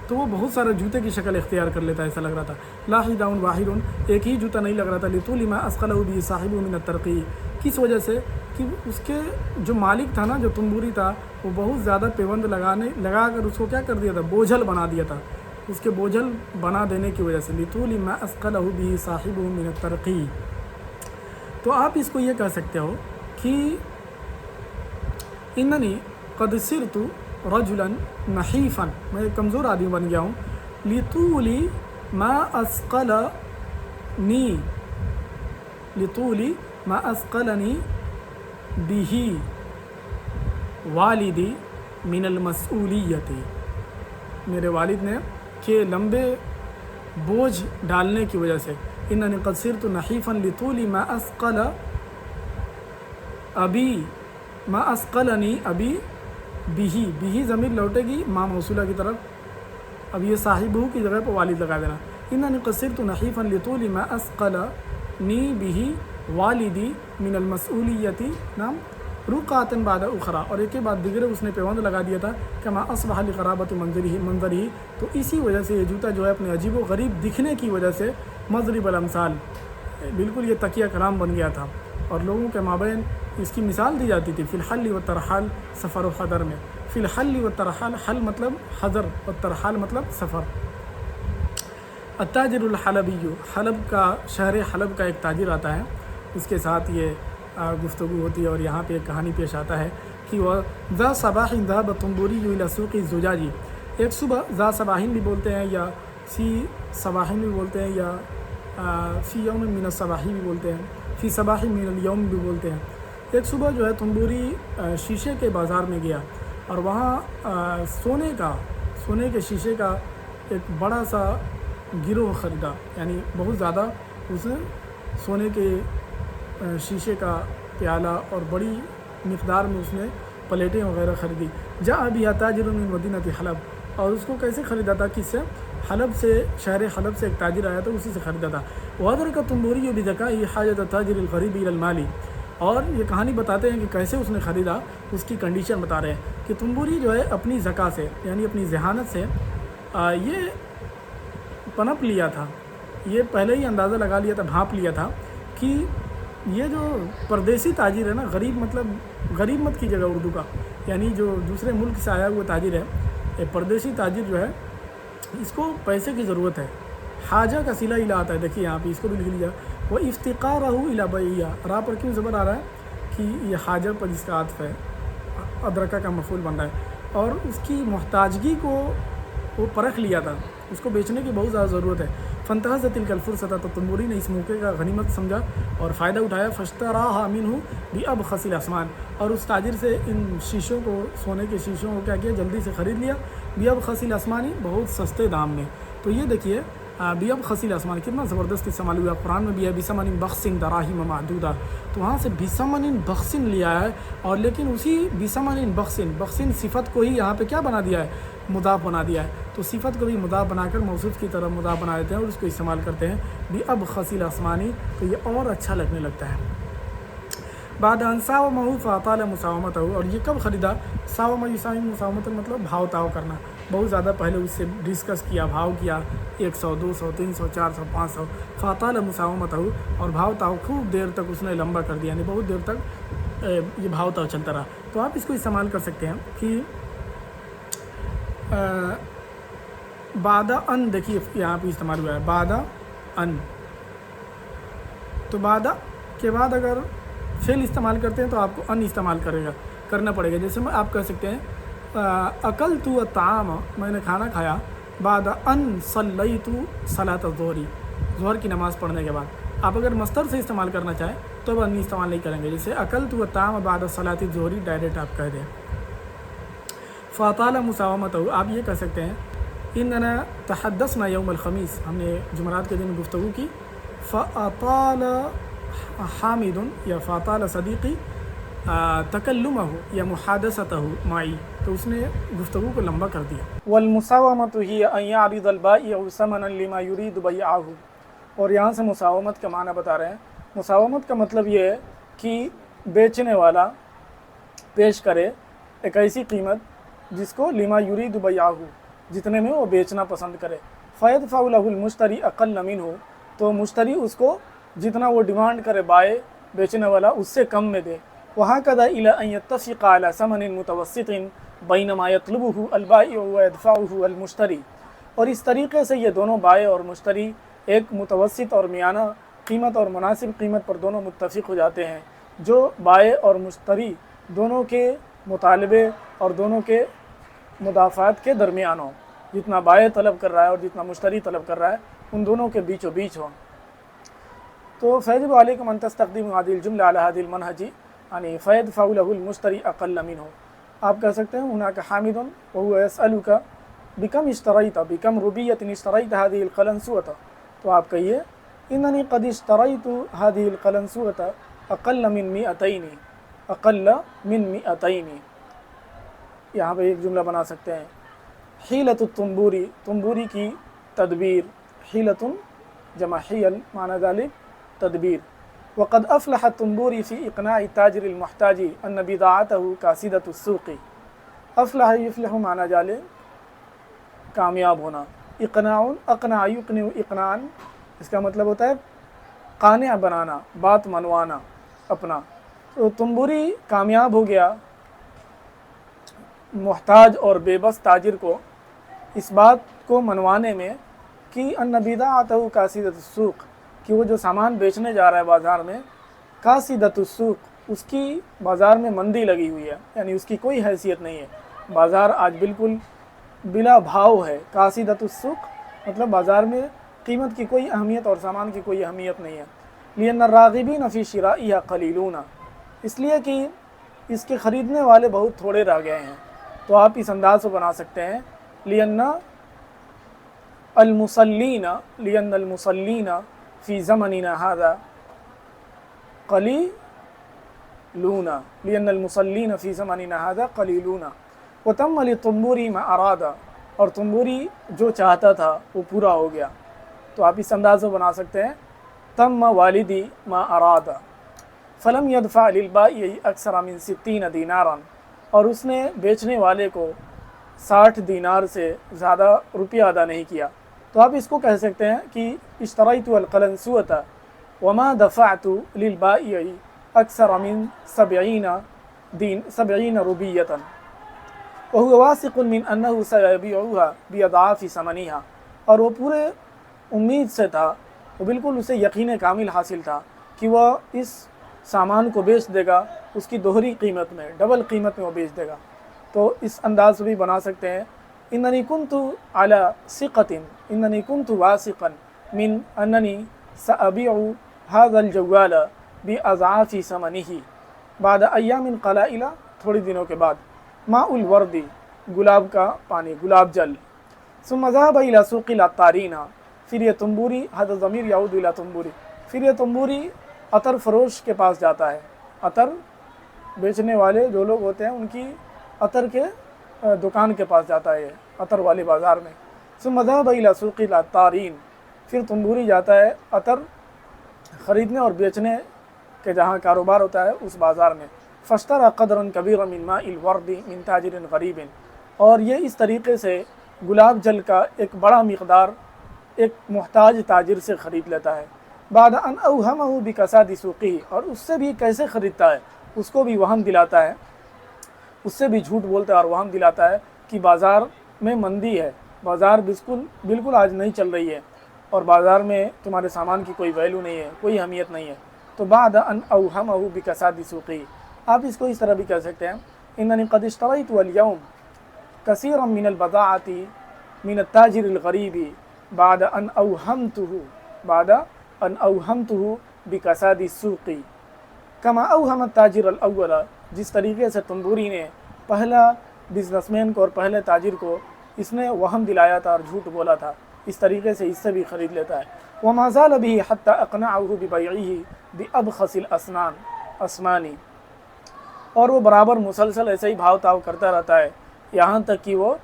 تو وہ بہت سارے جوتے کی شکل اختیار کر لیتا ہے، ایسا لگ رہا تھا. لا حذاء واحد، ایک ہی جوتا نہیں لگ رہا تھا. لطول ما اثقلہ به صاحبہ من الترقی، کس وجہ سے کہ اس کے جو مالک تھا نا، جو تنبوری تھا، وہ بہت زیادہ پیوند لگا کر اس کو کیا کر دیا تھا، بوجھل بنا دیا تھا. اس کے بوجھل بنا دینے کی وجہ سے لطول ما اثقلہ به صاحبہ من الترقی. تو آپ اس کو یہ کہہ سکتے ہو کہ اننی قد صرت رجلا نحیفا، میں ایک کمزور آدمی بن گیا ہوں. لطول ما اثقلنی، لطول ما اثقلنی به والدی من المسئولیت، میرے والد نے کہ لمبے بوجھ ڈالنے کی وجہ سے. اننی قد صرت نحیفا لطول ما اثقل ابی، ما اثقلنی ابی بھی ضمیر لوٹے گی ما موصولہ کی طرف. اب یہ صاحبہ کی جگہ پر والد لگا دینا. اننی قد صرت نحیفا لطول ما اثقلنی به والدی من المسئولیت نام رقعۃ بعد اخرى، اور ایک کے بعد دیگر اس نے پیوند لگا دیا تھا. کما اصبح لغرابۃ منظرہ، تو اسی وجہ سے یہ جوتا جو ہے اپنے عجیب و غریب دکھنے کی وجہ سے مضرب الامثال، بالکل یہ تکیہ کلام بن گیا تھا اور لوگوں کے مابین اس کی مثال دی جاتی تھی. فی الحل والترحال، سفر و حضر میں. فی الحل والترحال، حل مطلب حضر اور ترحال مطلب سفر. التاجر الحلبی، حلب کا، شہر حلب کا ایک تاجر آتا ہے، اس کے ساتھ یہ گفتگو ہوتی ہے اور یہاں پہ ایک کہانی پیش آتا ہے کہ وہ ذا صباح ذهب الطنبوری الی سوق الزجاج، ایک صبح، ذا صباحین بھی بولتے ہیں یا فی صباحین بھی بولتے ہیں یا فی یوم من الصباحی بھی بولتے ہیں، فی صباح من الیوم بھی بولتے ہیں. ایک صبح جو ہے تنبوری شیشے کے بازار میں گیا اور وہاں سونے کے شیشے کا ایک بڑا سا گروہ خریدا. یعنی بہت زیادہ اس سونے کے شیشے کا پیالہ اور بڑی مقدار میں اس نے پلیٹیں وغیرہ خریدی. جاء بها تاجر من مدینہ حلب، اور اس کو کیسے خریدا تھا، کس سے، حلب سے، شہر حلب سے ایک تاجر آیا تھا، اسی سے خریدا تھا. وادرک الطنبوری بذکائہ حاجۃ التاجر الغریب الی المال، اور یہ کہانی بتاتے ہیں کہ کیسے اس نے خریدا. اس کی کنڈیشن بتا رہے ہیں کہ تنبوری جو ہے اپنی ذکا سے، یعنی اپنی ذہانت سے یہ پنپ لیا تھا، یہ پہلے ہی اندازہ لگا لیا تھا، ڈھانپ لیا تھا کہ یہ جو پردیسی تاجر ہے نا، غریب مطلب غریب مت کی جگہ اردو کا، یعنی جو دوسرے ملک سے آیا ہوا تاجر ہے، یہ پردیسی تاجر جو ہے اس کو پیسے کی ضرورت ہے. حاجہ کا صلہ الہ آتا ہے، دیکھیے یہاں پہ اس کو بھی لکھ لیا. وہ افتقارہ الی بیعہ، راہ پر کیوں زبر آ رہا ہے کہ یہ حاجہ پر جس کا عطف ہے، ادرکہ کا مفعول بن رہا ہے، اور اس کی محتاجگی کو وہ پرکھ لیا تھا، اس کو بیچنے کی بہت زیادہ ضرورت ہے. فانتہز تلک الفرصۃ، تو تنبوری نے اس موقع کا غنیمت سمجھا اور فائدہ اٹھایا. فاشتراها منہ بأبخس الاسمان، اور اس تاجر سے ان شیشوں کو، سونے کے شیشوں کو کیا کیا، جلدی سے خرید لیا. بأبخس الاسمان، بہت سستے دام میں. تو یہ دیکھیے بأبخس الاسمان کتنا زبردست استعمال ہوا قرآن میں بھی ہے. بثمن بخس دراہم معدودہ، تو وہاں سے بثمن بخس لیا ہے، اور لیکن اسی بثمن بخس صفت کو ہی یہاں پہ کیا بنا دیا ہے، مضاف بنا دیا ہے. تو صفت کو بھی مضاف بنا کر موصوف کی طرف مضاف بنا دیتے ہیں اور اس کو استعمال کرتے ہیں بأبخس الاسمان، تو یہ اور اچھا لگنے لگتا ہے. بعد ان ساومہ فاطال مساومتہ، اور یہ کب خریدا، ساومہ یساوی مساومۃ مطلب بھاؤ تاؤ کرنا، بہت زیادہ پہلے اس سے ڈسکس کیا، بھاؤ کیا، 100 200 300 400 500. فاطال مساومتہ، اور بھاؤ تاؤ خوب دیر تک اس نے لمبا کر دیا، یعنی بہت دیر تک یہ بھاؤ تاؤ چلتا رہا. تو آپ اس کو استعمال کر سکتے ہیں کہ بعد ان، دیکھیے یہاں پہ استعمال ہوا ہے بعد ان، تو بعد کے بعد اگر فعل استعمال کرتے ہیں تو آپ کو ان استعمال کرنا پڑے گا. جیسے میں آپ کہہ سکتے ہیں اکلت الطعام، میں نے کھانا کھایا، بعد ان صلیت صلاۃ الظہر، ظہر کی نماز پڑھنے کے بعد. آپ اگر مصدر سے استعمال کرنا چاہیں تو ابھی استعمال نہیں کریں گے، جیسے اکلت الطعام بعد صلاۃ الظہر ڈائریکٹ آپ کہہ دیں۔ فاطال مساومتہ، آپ یہ کہہ سکتے ہیں اننا تحدثنا یوم الخمیس، ہم نے جمعرات کے دن گفتگو کی، فاطال حامد یا فاطال صدیقی تکلمہ یا محادثتہ معی، تو اس نے گفتگو کو لمبا کر دیا۔ والمساومۃ ہی ان یعرض البائع ثمنا لما یرید بیعہ، اور یہاں سے مساومت کا معنی بتا رہے ہیں۔ مساومت کا مطلب یہ ہے کہ بیچنے والا پیش کرے ایک ایسی قیمت جس کو لما یرید بیعہ، جتنے میں وہ بیچنا پسند کرے، فیدفع لہ المشتری اقل منہ، تو مشتری اس کو جتنا وہ ڈیمانڈ کرے بائے بیچنے والا اس سے کم میں دے۔ وہکذا الی ان یتفق علی ثمن متوسط بینما یطلبہ البائع ویدفعہ المشتری، اور اس طریقے سے یہ دونوں بائع اور مشتری ایک متوسط اور میانہ قیمت اور مناسب قیمت پر دونوں متفق ہو جاتے ہیں، جو بائع اور مشتری دونوں کے مطالبے اور دونوں کے مدافعات کے درمیان ہو، جتنا بائع طلب کر رہا ہے اور جتنا مشتری طلب کر رہا ہے ان دونوں کے بیچ و بیچ ہو۔ تو فیجب علیکم ان تستخدموا هذه الجملة على هذه المنهج، یعنی فیدفع له المشتری اقل منه، آپ کہہ سکتے ہیں هناك حامد وهو يسألك بكم اشتريت بكم روبية اشتريت هذه القلنسوة، تو آپ کہیے انني قد اشتريت هذه القلنسوة اقل من 200، اقل من 200، یہاں پہ ایک جملہ بنا سکتے ہیں حیلۃ التنبوری، تنبوری کی تدبیر، حیلۃ جمع حیل معنی ذلك تدبیر۔ وقد افلح التنبوری فی اقناع التاجر المحتاج ان بضاعته کاسدۃ السوق، افلح یفلح معنی ذلك کامیاب ہونا، اقناع اقنع یقنع اقناعا، اس کا مطلب ہوتا ہے قانع بنانا، بات منوانا اپنا۔ تو تنبوری کامیاب ہو گیا محتاج اور بے بس تاجر کو اس بات کو منوانے میں کہ ان بضاعتہ کاسدۃ السوق، کہ وہ جو سامان بیچنے جا رہا ہے بازار میں، کاسدۃ السوق، اس کی بازار میں مندی لگی ہوئی ہے، یعنی اس کی کوئی حیثیت نہیں ہے، بازار آج بالکل بلا بھاؤ ہے۔ کاسدۃ السوق مطلب بازار میں قیمت کی کوئی اہمیت اور سامان کی کوئی اہمیت نہیں ہے۔ لأن الراغبین فی شرائها قلیلون، اس لیے کہ اس کے خریدنے والے بہت تھوڑے رہ گئے ہیں، تو آپ اس انداز کو بنا سکتے ہیں لأن المصلین فی زمننا هذا قلیلون، لأن المصلین فی زمننا هذا قلیلون، وتم للتنبوری ما اراد، اور تنبوری جو چاہتا تھا وہ پورا ہو گیا، تو آپ اس انداز کو بنا سکتے ہیں تم والدی ما اراد، فلم يدفع للبائع اکثر من 60 دینارا، اور اس نے بیچنے والے کو 60 دینار سے زیادہ روپیہ ادا نہیں کیا، تو آپ اس کو کہہ سکتے ہیں کہ اشتریت القلنسوۃ وما دفعت للبائع اکثر من 70 روبیۃ وهو واثق من انه سيبيعها باضعاف ثمنها، اور وہ پورے امید سے تھا، وہ بالکل اسے یقین کامل حاصل تھا کہ وہ اس سامان کو بیچ دے گا اس کی دوہری قیمت میں، ڈبل قیمت میں وہ بیچ دے گا، تو اس انداز سے بھی بنا سکتے ہیں اننی کنت علی ثقۃ، اننی کنت واثقا من اننی سأبیع هذا الجوال باضعاف ثمنه بعد ایام قلائل، تھوڑی دنوں کے بعد، ماء الورد، گلاب کا پانی، گلاب جل، ثم ذهب الى سوق العطارین، پھر یہ تنبوری، هذا ضمیر یعود الى تنبوری، پھر یہ تنبوری عطر فروش کے پاس جاتا ہے، عطر بیچنے والے جو لوگ ہوتے ہیں ان کی عطر کے دکان کے پاس جاتا ہے، عطر والے بازار میں۔ ثم ذهب الى سوق العطارین، پھر تنبوری جاتا ہے عطر خریدنے اور بیچنے کے جہاں کاروبار ہوتا ہے اس بازار میں۔ فاشترى قدرا كبيرا من ماء الورد من تاجر غریب، اور یہ اس طریقے سے گلاب جل کا ایک بڑا مقدار ایک محتاج تاجر سے خرید لیتا ہے۔ بعد ان اوہمہ بکساد سوقہ، اور اس سے بھی کیسے خریدتا ہے، اس کو بھی وہم دلاتا ہے، اس سے بھی جھوٹ بولتا ہے اور وہم دلاتا ہے کہ بازار میں مندی ہے، بازار بالکل آج نہیں چل رہی ہے، اور بازار میں تمہارے سامان کی کوئی ویلیو نہیں ہے، کوئی اہمیت نہیں ہے، تو بعد ان اوہمہ بکساد سوقہ، آپ اس کو اس طرح بھی کہہ سکتے ہیں اننی قد اشتریت اليوم کثیرا من البضاعة من التاجر الغریب بعد ان اوہمتہ، بعد ان اوہمتہ بکساد السوق کما اوہم التاجر الاول، جس طریقے سے تنبوری نے پہلا بزنس مین کو اور پہلے تاجر کو اس نے وہم دلایا تھا اور جھوٹ بولا تھا، اس طریقے سے اس سے بھی خرید لیتا ہے۔ وما زال به حتى اقنعه ببيعه بأبخس الاسمان، اور وہ برابر مسلسل ایسے ہی بھاؤ تاؤ کرتا رہتا ہے یہاں تک کہ وہ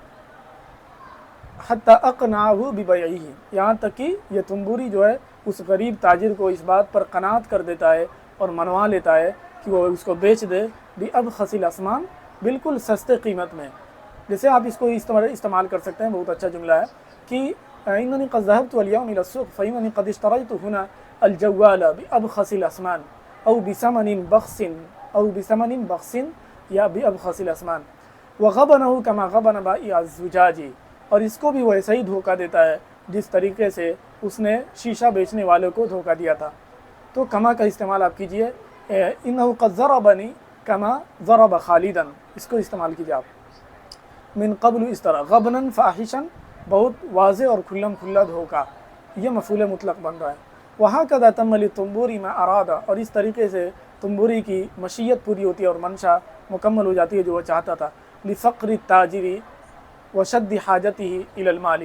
حتی اقنعه ببيعه، یہاں تک کہ یہ تنبوری جو ہے اس غریب تاجر کو اس بات پر قناعت کر دیتا ہے اور منوا لیتا ہے کہ وہ اس کو بیچ دے بأبخس الاسمان، بالکل سستے قیمت میں۔ جیسے آپ اس کو استعمال کر سکتے ہیں، بہت اچھا جملہ ہے کہ اننی قد ذهبت اليوم الى السوق فانني قد اشتريت هنا الجوال بأبخس الاسمان او بثمن بخس یا بأبخس الاسمان وغبنه كما غبن بائع الزجاج، اور اس کو بھی وہ ایسا ہی دھوکہ دیتا ہے جس طریقے سے اس نے شیشہ بیچنے والے کو دھوکہ دیا تھا۔ تو کما کا استعمال آپ کیجئے، انه قد ضربني كما ضرب خالدا، اس کو استعمال کیجئے آپ من قبل، اس طرح غبنا فاحشا، بہت واضح اور کھلم کھلا دھوکہ، یہ مفعول مطلق بن رہا ہے۔ وہکذا تم للتنبوری ما اراد، اور اس طریقے سے تنبوری کی مشیت پوری ہوتی ہے اور منشا مکمل ہو جاتی ہے جو وہ چاہتا تھا، لفقر التاجر وشد حاجته الى المال،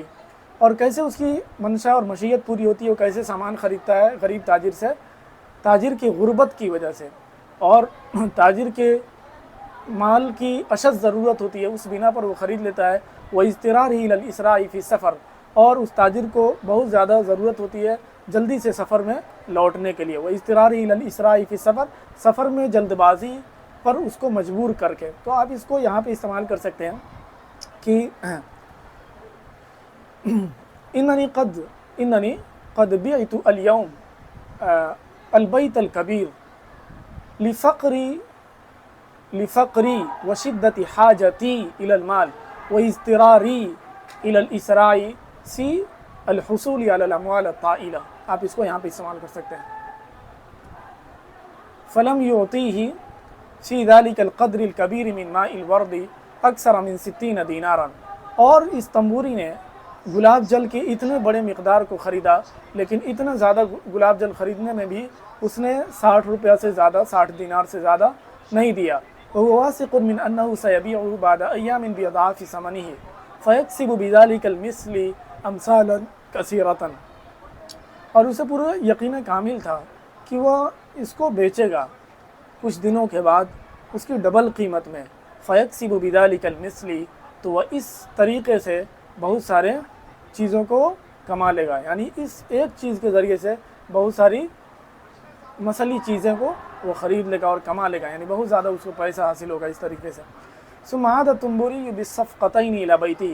اور کیسے اس کی منشا اور مشیت پوری ہوتی ہے، وہ کیسے سامان خریدتا ہے غریب تاجر سے، تاجر کی غربت کی وجہ سے، اور تاجر کے مال کی اشد ضرورت ہوتی ہے، اس بنا پر وہ خرید لیتا ہے۔ وَاضْطِرَارِهِ إِلَى الْإِسْرَاءِ فِي السَّفَرِ، اور اس تاجر کو بہت زیادہ ضرورت ہوتی ہے جلدی سے سفر میں لوٹنے کے لیے، وَاضْطِرَارِهِ إِلَى الْإِسْرَاءِ فِي السَّفَرِ، سفر میں جلد بازی پر اس کو مجبور کر کے۔ تو آپ اس کو یہاں پہ استعمال کر سکتے ہیں کہ اننی قد بعت اليوم البیت الکبیر لفقری وشدت حاجتی الى المال واضطراری الى الاسراء سی الحصول على الاموال الطائلہ، آپ اس کو یہاں پہ استعمال کر سکتے ہیں۔ فلم يعطيه في ذلك القدر الكبير من ماء الورد اکثر من 60 دینارا، اور اس تنبوری نے گلاب جل کے اتنے بڑے مقدار کو خریدا، لیکن اتنا زیادہ گلاب جل خریدنے میں بھی اس نے 60 روپیہ سے زیادہ، 60 دینار سے زیادہ نہیں دیا۔ وهو واثق من انه سيبيعه بعد ايام باضعاف ثمنه فيكسب بذلك المثل امثالا كثيرة، اور اسے پورا یقین کامل تھا کہ وہ اس کو بیچے گا کچھ دنوں کے بعد اس کی ڈبل قیمت میں، فیکسب بذلک المثل، تو وہ اس طریقے سے بہت سارے چیزوں کو کما لے گا، یعنی اس ایک چیز کے ذریعے سے بہت ساری مثلی چیزیں کو وہ خرید لے گا اور کما لے گا، یعنی بہت زیادہ اس کو پیسہ حاصل ہوگا اس طریقے سے۔ ثم عاد التنبوری بالصفقتین الی بیتہ،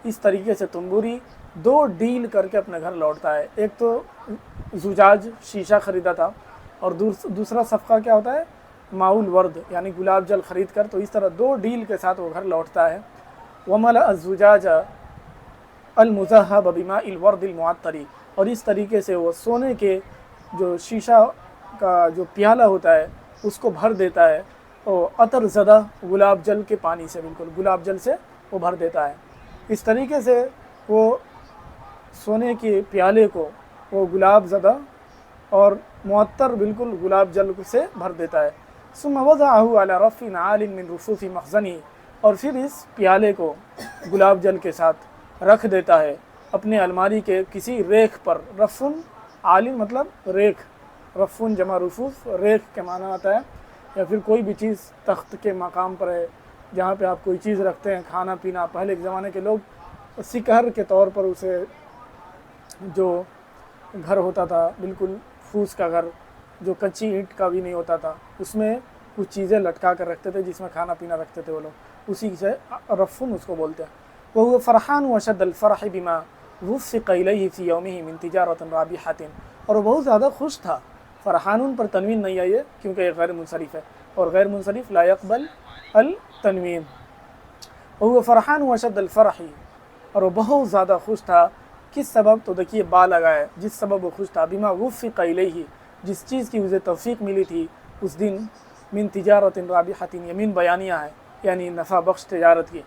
اس طریقے سے تنبوری 2 ڈیل کر کے اپنے گھر لوٹتا ہے، ایک تو زجاج شیشہ خریدا تھا، اور دوسرا صفقہ کیا ہوتا ہے، ماؤل ورد یعنی گلاب جل خرید کر، تو اس طرح 2 ڈیل کے ساتھ وہ گھر لوٹتا ہے۔ وملأ الزجاج المذهب بماء الورد المعطر، اور اس طریقے سے وہ سونے کے جو شیشہ کا جو پیالہ ہوتا ہے اس کو بھر دیتا ہے، اور عطر زدہ گلاب جل کے پانی سے، بالکل گلاب جل سے وہ بھر دیتا ہے۔ اس طریقے سے وہ سونے کے پیالے کو وہ گلاب زدہ اور معطر بالکل گلاب جل سے بھر دیتا ہے۔ ثم وضعه على رف عال من رفوف مخزنه، اور پھر اس پیالے کو گلاب جل کے ساتھ رکھ دیتا ہے اپنے الماری کے کسی ریک پر۔ رفن عال مطلب ریک، رفن جمع رفوف، ریک کے معنی آتا ہے یا پھر کوئی بھی چیز تخت کے مقام پر ہے جہاں پہ آپ کوئی چیز رکھتے ہیں، کھانا پینا۔ پہلے کے زمانے کے لوگ سکہر کے طور پر اسے، جو گھر ہوتا تھا بالکل پھوس کا گھر جو کچی اینٹ کا بھی نہیں ہوتا تھا، اس میں کچھ چیزیں لٹکا کر رکھتے تھے جس میں کھانا پینا رکھتے تھے وہ لوگ، اسی سے رفن اس کو بولتے ہیں۔ وهو فرحان وشد الفرح بما وفق الیہ فی یومہ من تجارۃ رابحۃ، اور وہ بہت زیادہ خوش تھا۔ فرحانون پر تنوین نہیں آئی ہے کیونکہ یہ غیر منصرف ہے، اور غیر منصرف لا يقبل التنوین۔ وهو فرحان وشد الفرح، اور وہ بہت زیادہ خوش تھا۔ کس سبب؟ تو دیکھیے با لگا ہے، جس سبب وہ خوش تھا، بما وفق الیہ، جس چیز کی اسے توفیق ملی تھی اس دن، من تجارۃ رابحۃ، یمین بیانیہ ہے یعنی نفع بخش تجارت کی۔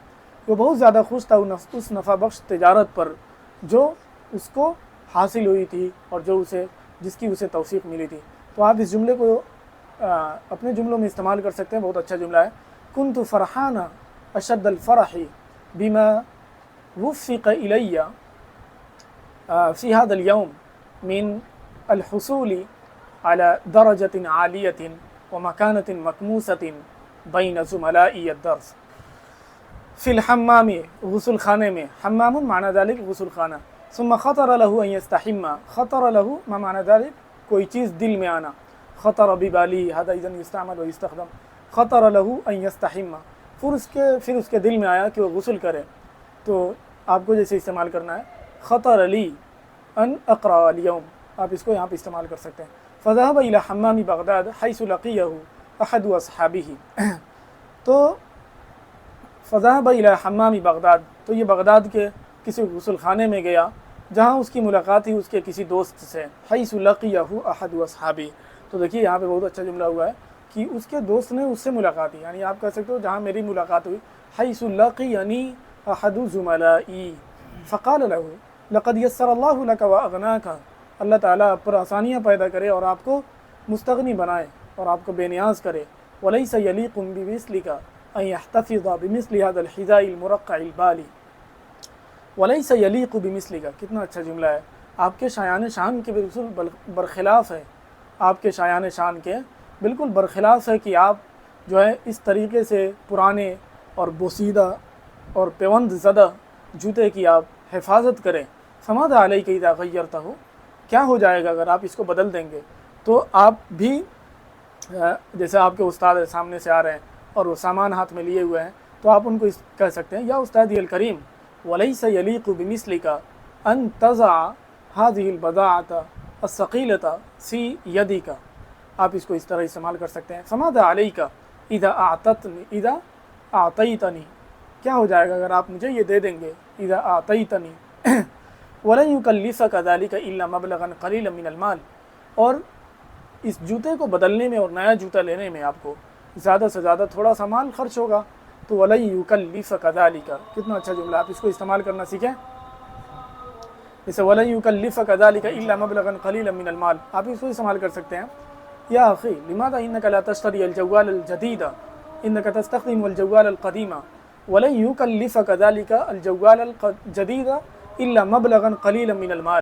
وہ بہت زیادہ خوش تھا اس نفع بخش تجارت پر جو اس کو حاصل ہوئی تھی اور جو اسے جس کی اسے توفیق ملی تھی. تو آپ اس جملے کو اپنے جملوں میں استعمال کر سکتے ہیں. بہت اچھا جملہ ہے. كنت فرحانا اشد الفرح بما وفق الی في هذا اليوم من الحصول على درجة عالية ومكانة مكموسة بين زملائي الدرس. فی الحمام غسل خانے میں. حمام معنی ذلك غسل خانہ. ثم خطر له ان يستحم. خطر له ما معنی ذلك کوئی چیز دل میں آنا. خطر ببالی هذا اذا يستعمل ويستخدم. خطر له ان يستحم. پھر اس کے دل میں آیا کہ وہ غسل کرے. تو آپ کو جیسے استعمال کرنا ہے خطر لی ان اقرأ اليوم. آپ اس کو یہاں پہ استعمال کر سکتے ہیں. فذهب الى حمام بغداد حيث لقيه احد اصحابه. تو فذهب الى حمام بغداد، تو یہ بغداد کے کسی غسل خانے میں گیا جہاں اس کی ملاقات تھی اس کے کسی دوست سے. حیث لقیہ احد اصحابی. تو دیکھیے یہاں پہ بہت اچھا جملہ ہوا ہے کہ اس کے دوست نے اس سے ملاقات کی، یعنی آپ کہہ سکتے ہو جہاں میری ملاقات ہوئی. حیث لقینی احد زملائی فقال له لقد یسر اللہ لک واغناک. اللہ تعالیٰ آپ پر آسانیاں پیدا کرے اور آپ کو مستغنی بنائے اور آپ کو بے نیاز کرے. ولیس یلیق بمثلک ان يحتفظ بمثل هذا الحذاء المرقع البالی. ولیس یلیق بمثلک. کتنا اچھا جملہ ہے. آپ کے شایان شان کے بالکل برخلاف ہے. آپ کے شایان شان کے بالکل برخلاف ہے کہ آپ جو ہے اس طریقے سے پرانے اور بوسیدہ اور پیوند زدہ جوتے کی آپ حفاظت کریں. فماذا علیک اذا غیرتہ. کیا ہو جائے گا اگر آپ اس کو بدل دیں گے. تو آپ بھی جیسے آپ کے استاد سامنے سے آ رہے ہیں اور وہ سامان ہاتھ میں لیے ہوئے ہیں تو آپ ان کو کہہ سکتے ہیں یا استادی الکریم ولیس یلیق بمثلک ان تضع هذه البضاعة الثقيلة في يدك. آپ اس کو اس طرح استعمال کر سکتے ہیں. فماذا علیک اذا اعطیتنی. کیا ہو جائے گا اگر آپ مجھے یہ دے دیں گے. اذا اعطیتنی ولن یکلفک ذلک الا مبلغا قلیلا من المال. اور اس جوتے کو بدلنے میں اور نیا جوتا لینے میں آپ کو زیادہ سے زیادہ تھوڑا سا مال خرچ ہوگا. تو وَلَن يُكَلِّفَكَ ذَلِكَ. کتنا اچھا جملہ. آپ اس کو استعمال کرنا سیکھیں. جیسے وَلَن يُكَلِّفَكَ ذَلِكَ إِلَّا مَبْلَغًا قَلِيلًا مِنَ الْمَالِ. آپ اس کو استعمال کر سکتے ہیں. یا اخی لماذا انك لا تشتري الجوال الجديد انك تستخدم الجوال القديم. ولن يكلفك ذلك الجوال الجديد الا مبلغا قليلا من المال.